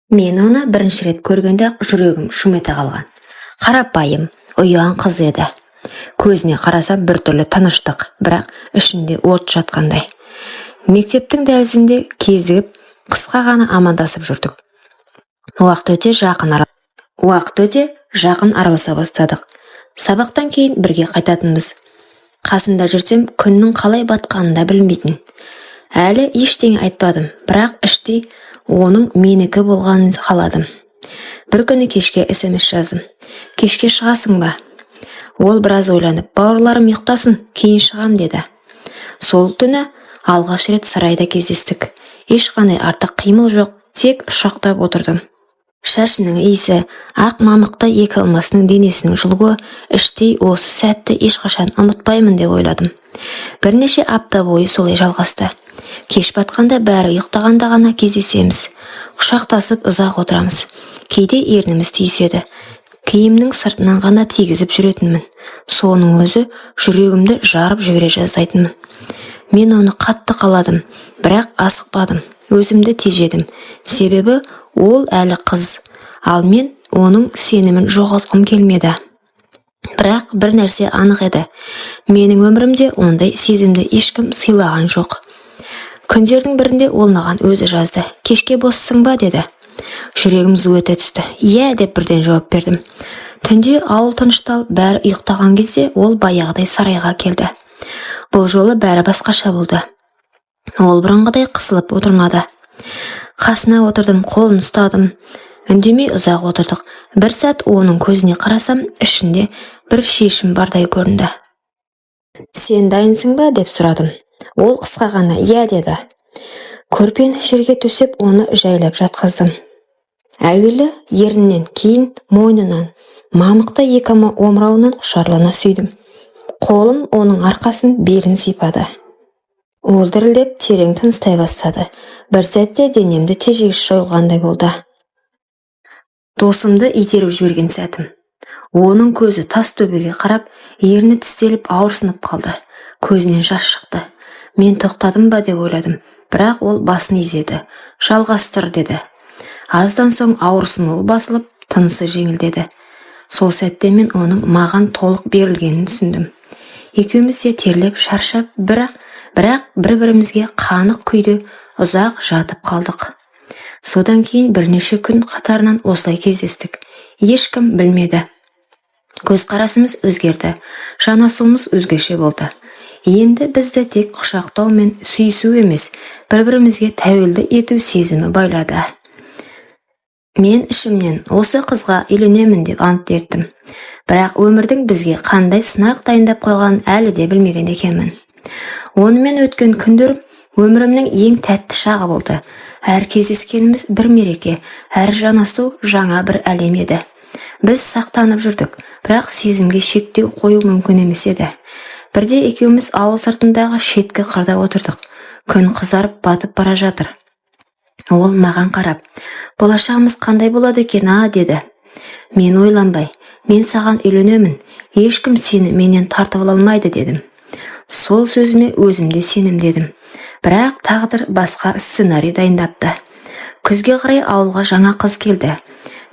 Мен оны бірінші рет көргенде жүрегім шым ете қалған. Қарапайым, ұяң қыз еді. Көзіне қарасам біртүрлі тыныштық, бірақ ішінде от жатқандай. Мектептің дәлізінде кезігіп, қысқа ғана амандасып жүрдік. Уақыт өте жақын араласа бастадық. Сабақтан кейін бірге қайтатынбыз. Қасында жүрсем, күннің қалай батқанын да білмейтін. Әлі ештеңе айтпадым, бірақ іштей оның менікі болғанын қаладым. Бір күні кешке SMS жаздым. Кешке шығасың ба? Ол біраз ойланып, бауырларым ұйықтасын, кейін шығам деді. Сол түні алғаш рет сарайда кездестік. Ешқандай артық қимыл жоқ, тек құшақтап отырдым. Шашының иісі, ақ мамықты екі алмасының денесінің жылуы, іштей осы сәтті ешқашан ұмытпаймын деп ойладым. Бірнеше апта бойы солай жалғасты. Кеш батқанда бәрі ұйықтағанда ғана кездесеміз. Құшақтасып ұзақ отырамыз. Кейде ерніміз түйіседі. Киімнің сыртынан ғана тигізіп жүретінмін. Соның өзі жүрегімді жарып жібере жаздайтынмын. Мен оны қатты қаладым, бірақ асықпадым. Өзімді тежедім. Себебі ол әлі қыз, ал мен оның сенімін жоғалтқым келмеді. Бірақ бір нәрсе анық еді. Менің өмірімде ондай сезімді ешкім сыйлаған жоқ. Күндердің бірінде ол маған өзі жазды. Кешке боссың ба деді. Жүрегім зу ете түсті. Иә деп бірден жауап бердім. Түнде ауыл тынышталып, бәрі ұйықтаған кезде ол баяғыдай сарайға келді. Бұл жолы бәрі басқаша болды. Ол бұрынғыдай қысылып отырмады. Қасына отырдым, қолын ұстадым. Үндемей ұзақ отырдық. Бір сәт оның көзіне қарасам, ішінде бір шешім бардай көрінді. Сен дайынсың ба деп сұрадым. Ол қысқа ғана иә деді. Көрпені жерге төсеп, оны жайлап жатқыздым. Әуелі еріннен, кейін мойнынан, мамықты екі омырауынан құшарлана сүйдім. Қолым оның арқасын, белін сипады. Ол дірілдеп терең тыныстай бастады. Бір сәтте денемді тежегіш жойылғандай болды. Досымды итеріп жіберген сәтім. Оның көзі тас төбеге қарап, ерні тістеліп ауырсынып қалды. Көзінен жас шықты. Мен тоқтадым ба деп ойладым, бірақ ол басын изеді. Жалғастыр деді. Аздан соң ауырсынуы басылып, тынысы жеңілдеді. Сол сәтте мен оның маған толық берілгенін түсіндім. Екеуміз де терлеп, шаршап, бірақ бір-бірімізге қанық күйде ұзақ жатып қалдық. Содан кейін бірнеше күн қатарынан осылай кездестік. Ешкім білмеді. Көзқарасымыз өзгерді. Жанасуымыз өзгеше болды. Енді бізді тек құшақтау мен сүйісу емес, бір-бірімізге тәуелді ету сезімі байлады. Мен ішімнен осы қызға үйленемін деп ант бердім. Бірақ өмірдің бізге қандай сынақ дайындап қойғанын әлі де білмеген екенмін. Онымен өткен күндер өмірімнің ең тәтті шағы болды. Әр кездескеніміз бір мереке, әр жанасу жаңа бір әлем еді. Біз сақтанып жүрдік, бірақ сезімге шектеу қою мүмкін емес еді. Бірде екеуміз ауыл сыртындағы шеткі қырда отырдық. Күн қызарып батып бара жатыр. Ол маған қарап, болашағымыз қандай болады екен, деді. Мен ойланбай, мен саған үйленемін, ешкім сені менен тартып ала алмайды дедім. Сол сөзіме өзімде сенімдедім. Бірақ тағдыр басқа сценарий дайындапты. Күзге қарай ауылға жаңа қыз келді.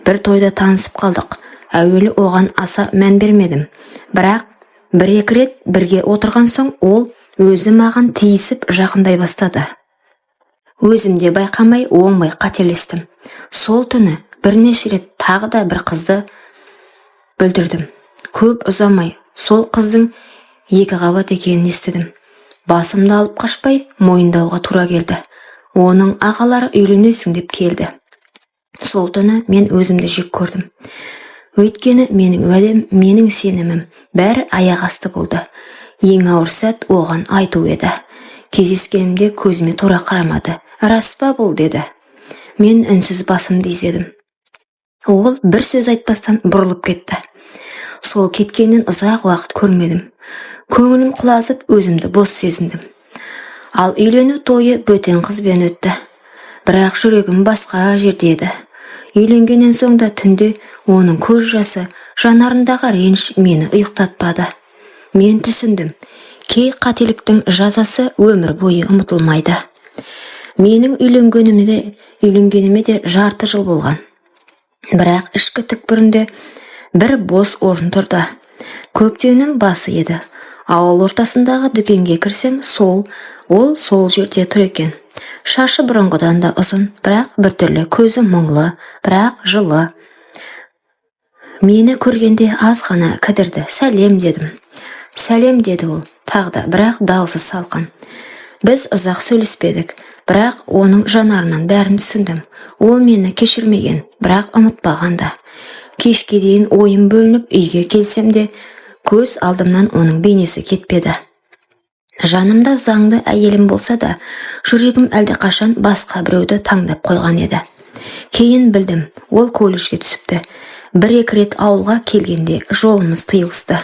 Бір тойда танысып қалдық. Әуелі оған аса мән бермедім. Бірақ бір-екі рет бірге отырған соң ол өзі маған тиісіп жақындай бастады. Өзімде байқамай оңбай қателестім. Сол түні бірнеше рет тағы да бір қызды бүлдірдім. Көп ұзамай сол қыздың екі қабат екенін естідім. Басымды алып қашпай мойындауға тура келді. Оның ағалары үйленесің деп келді. Сол түні мен өзімді жек көрдім. Өйткені менің уәдем, менің сенімім бәрі аяқ асты болды. Ең ауыр сәт оған айту еді. Кездескенімде көзіме тура қарамады. Рас па бұл деді. Мен үнсіз басымды изедім. Ол бір сөз айтпастан бұрылып кетті. Сол кеткеннен ұзақ уақыт көрмедім. Көңілім құлазып, өзімді бос сезіндім. Ал үйлену тойы бөтен қызбен өтті. Бірақ жүрегім басқа жерде еді. Үйленгеннен соң да түнде оның көз жасы, жанарындағы реніш мені ұйықтатпады. Мен түсіндім. Кей қателіктің жазасы өмір бойы ұмытылмайды. Менің үйленгеніме де жарты жыл болған. Бірақ ішкі түкпірінде бір бос орын тұрды. Көптеннің басы еді. Ауыл ортасындағы дүкенге кірсем, ол сол жерде тұр екен. Шашы бұрынғыдан да ұзын, бірақ біртүрлі көзі мұңлы, бірақ жылы. Мені көргенде аз ғана кідірді. Сәлем дедім. Сәлем деді ол, тағы да, бірақ даусы салқын. Біз ұзақ сөйлеспедік, бірақ оның жанарынан бәрін түсіндім. Ол мені кешірмеген, бірақ ұмытпаған да. Кешке дейін ойым бөлініп үйге келсем де, көз алдымнан оның бейнесі кетпеді. Жанымда заңды әйелім болса да, жүрегім әлдеқашан басқа біреуді таңдап қойған еді. Кейін білдім, ол колледжге түсіпті. Бір-екі рет ауылға келгенде жолымыз тыйылысты.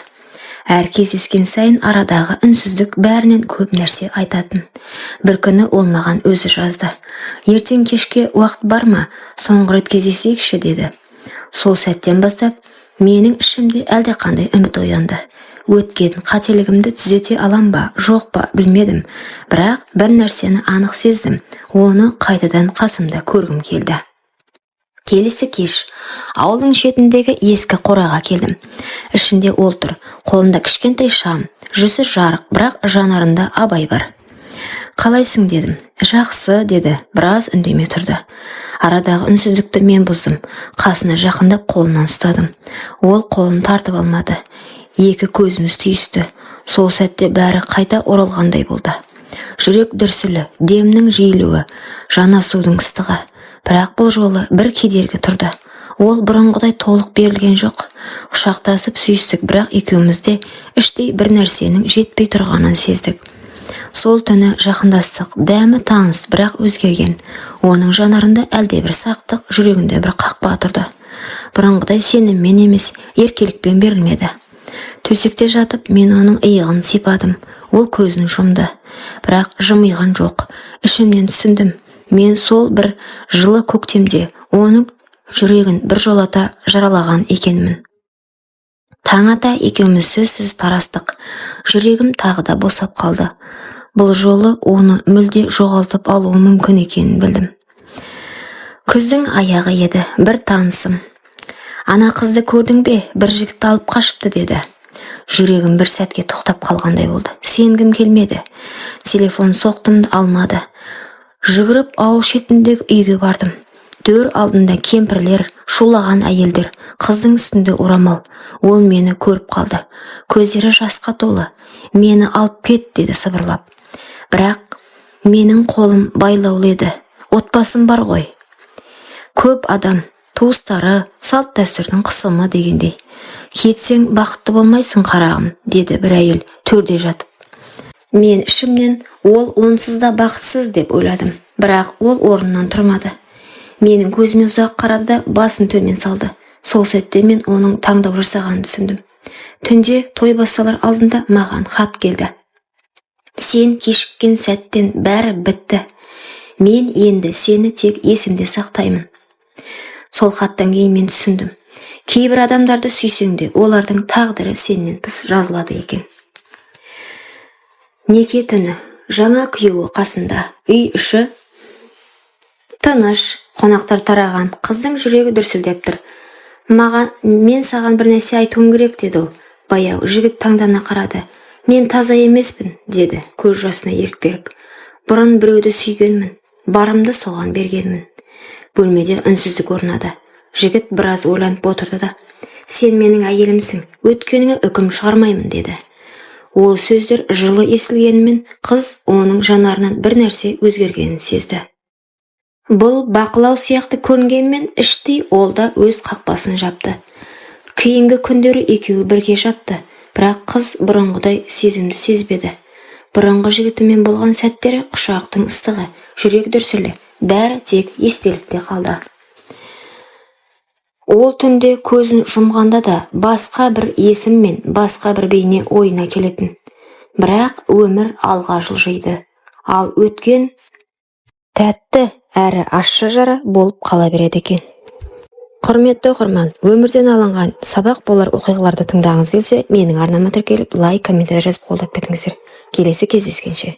Әр кездескен сайын арадағы үнсіздік бәрінен көп нәрсе айтатын. Бір күні ол маған өзі жазды. Ертең кешке уақыт бар ма? Соңғы рет кездесейікші деді. Сол сәттен бастап менің ішімде әлдеқандай үміт оянды. Өткен қателігімді түзете алам ба, жоқ па білмедім, бірақ бір нәрсені анық сездім. Оны қайтадан қасымда көргім келді. Келесі кеш ауылдың шетіндегі ескі қораға келдім. Ішінде ол тұр, қолында кішкентай шам, жүзі жарық, бірақ жанарында абай бар. Қалайсың дедім. Жақсы деді, біраз үндемей тұрды. Арадағы үнсіздікті мен бұздым. Қасына жақындап қолынан ұстадым. Ол қолын тартып алмады. Екі көзіміз түйісті. Сол сәтте бәрі қайта оралғандай болды. Жүрек дүрсілі, демнің жиілуі, жанасудың ыстығы. Бірақ бұл жолы бір кедергі тұрды. Ол бұрынғыдай толық берілген жоқ. Құшақтасып сүйістік, бірақ екеумізде іштей бір нәрсенің жетпей тұрғанын сездік. Сол түні жақындастық, дәмі таныс, бірақ өзгерген. Оның жанарында әлде бір сақтық, жүрегінде бір қақпа тұрды. Бұрынғыдай сеніммен емес, еркелікпен берілмеді. Төсекте жатып, мен оның иығын сипадым. Ол көзін жұмды, бірақ жымиған жоқ. Ішімнен түсіндім. Мен сол бір жылы көктемде оның жүрегін бір жолата жаралаған екенмін. Таң ата екеуміз сөзсіз тарастық. Жүрегім тағы да босап қалды. Бұл жолы оны мүлде жоғалтып алуы мүмкін екенін білдім. Күздің аяғы еді, бір танысым. Ана қызды көрдің бе, бір жігітті алып қашыпты деді. Жүрегім бір сәтке тоқтап қалғандай болды. Сенгім келмеді. Телефон соқтым, алмады. Жүгіріп ауыл шетіндегі үйге бардым. Дөр алдында кемпірлер, шулаған әйелдер, қыздың үстінде орамал. Ол мені көріп қалды. Көздері жасқа толы. Мені алып кет деді сыбырлап. Бірақ менің қолым байлаулы еді. Отбасым бар ғой. Көп адам, туыстары, салт дәстүрдің қысымы дегендей. Кетсең бақытты болмайсың қарағым, деді бір әйел төрде жатып. Мен ішімнен ол онсыз да бақытсыз деп ойладым. Бірақ ол орнынан тұрмады. Менің көзіме ұзақ қарады да басын төмен салды. Сол сәтте мен оның таңдау жасағанын түсіндім. Түнде той басталар алдында маған хат келді. Сен кешіккен сәттен бәрі бітті. Мен енді сені тек есімде сақтаймын. Сол хаттан кейін мен түсіндім. Кейбір адамдарды сүйсең де, олардың тағдыры сенен тыс жазылады екен. Неке түні, жаңа күйеуі қасында, үй іші тыныш, қонақтар тараған, қыздың жүрегі дүрсілдеп тұр. Мен саған бір нәрсе айтуым керек деді ол. Баяу жігіт таңдана қарады. Мен таза емеспін, деді, көз жасына ерік беріп. Бұрын біреуді сүйгенмін, барымды соған бергенмін. Бөлмеде үнсіздік орнады. Жігіт біраз ойланып отырды да. Сен менің әйелімсің, өткеніңе үкім шығармаймын, деді. Ол сөздер жылы естілгенімен қыз оның жанарынан бір нәрсе өзгергенін сезді. Бұл бақылау сияқты көрінгенмен іштей ол да өз қақпасын жапты. Кейінгі күндері екеуі бірге жатты, бірақ қыз бұрынғыдай сезімді сезбеді. Бұрынғы жігітімен болған сәттері құшақтың ыстығы, жүрек дүрсілі, бәрі тек естелікте қалды. Ол түнде көзін жұмғанда да басқа бір есім мен басқа бір бейне ойына келетін. Бірақ өмір алға жылжиды, ал өткен тәтті әрі ащы жара болып қала береді екен. Құрметті оқырман, өмірден алынған сабақ болар оқиғаларды тыңдағыңыз келсе, менің арнама тіркеліп, лайк, комментарий жазып қолдап кетіңіздер. Келесі кездескенше.